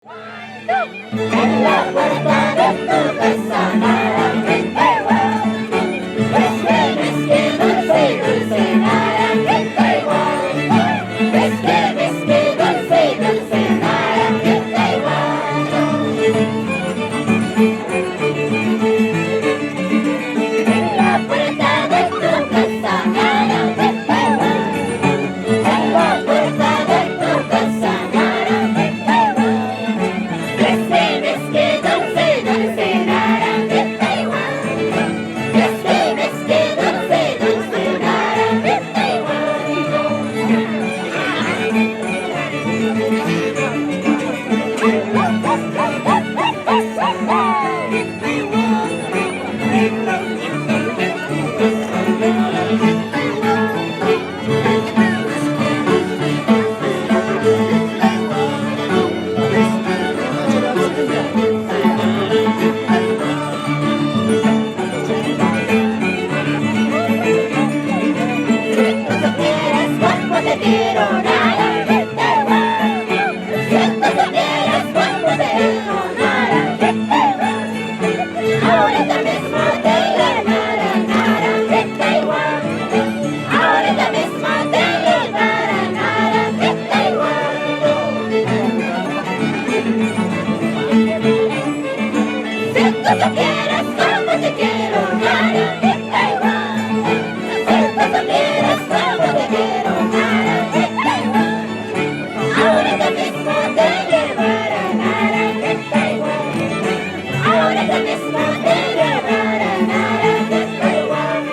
En la puerta de tu casa naranjita igual. Es que dulce, dulce, naranjita igual. Es que dulce, dulce, naranjita igual. En la puerta de tu casa naranjita igual. En la puerta de tu casa naranjita igual. Es que dulce, dulce, naranjita igual. Es que dulce, dulce, naranjita te quiero, naranjita igual. Si tú supieras cuánto te quiero, naranjita igual. Ahorita mismo te llevará, naranjita igual. Ahorita mismo te llevará, naranjita igual. Si tú supieras cuánto te quiero, naranjita igual. Si tú supieras cuánto te quiero, naranjita igual. Ahorita mismo te llevará, naranjita igual. Ahorita mismo te llevará, naranjita igual.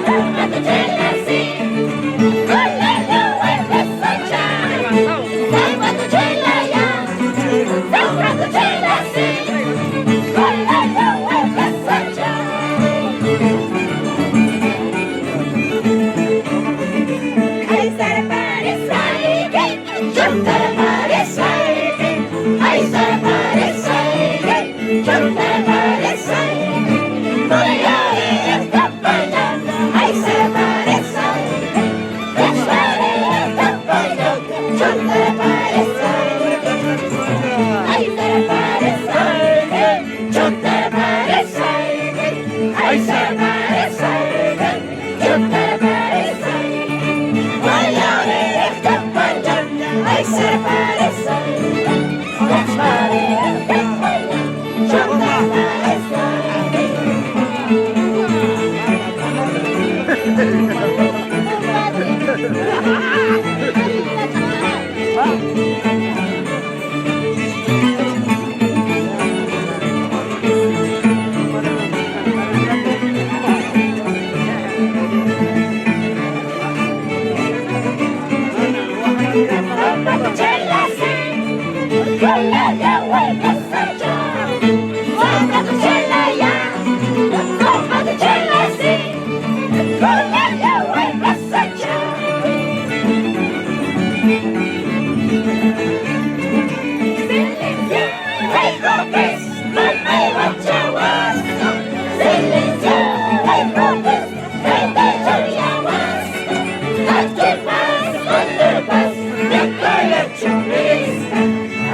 Toma tu chela así, con la vuelves a echar. Toma tu chela ya, toma tu chela así, con la vuelves a echar. Ay, zarapare, yo zarapare, ay, zarapare, yo zarapare, voy a ver esta pañada, ay, zarapare, esta pañada, yo zarapare, ay, zarapare, yo zarapare, ay, zarapare, yo zarapare, voy a ver esta pañada, ay, zarapare, yo toma tu chela así, con la vuelves a echar. Toma tu chela ya, toma tu chela así, con la vuelves a echar. Silencio, hay golpes, no hay guachaguas. Silencio, hay golpes, no hay guachaguas. Aquí vas, cuando vas, de coleccionista.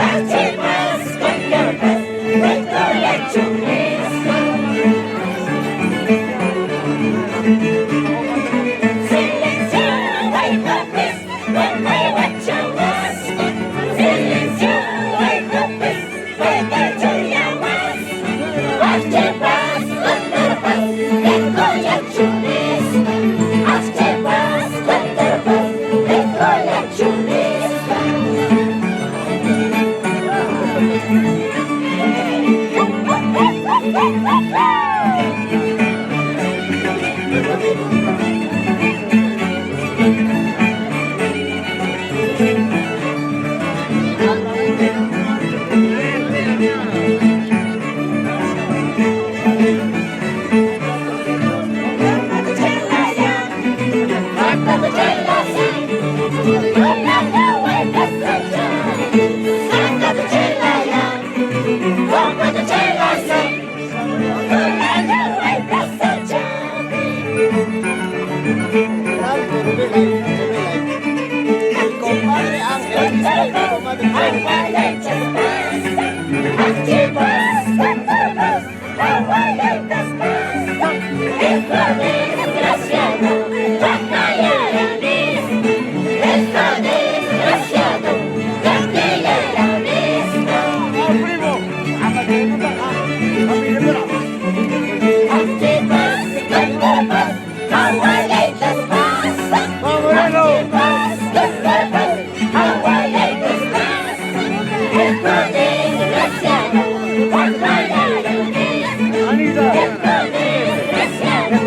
Aquí vas, cuando vas, de coleccionista. Silencio, hay golpes, no hay guachaguas. Silencio, hay golpes, no hay guachaguas. Aquí vas, cuando vas, de coleccionista. Aquí vas, cuando vas, de coleccionista. agua y el descanso. Hijo desgraciado, batallaránís. Hijo desgraciado, batallaránís. Activas, cuerpos, agua y el descanso. Activas, cuerpos, agua y el descanso. Hijo desgraciado, batallaránís. Hijo desgraciado,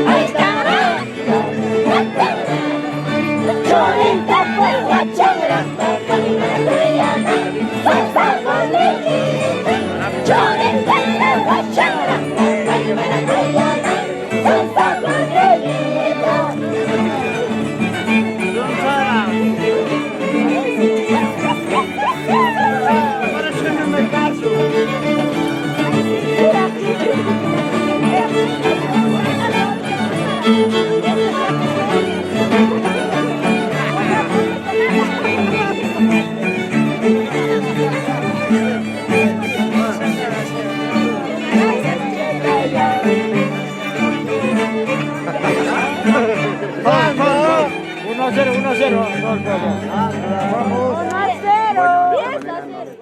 Ahí está. 1-0, 1-0. Gol, gol, gol. Vamos. 1-0. 10-0.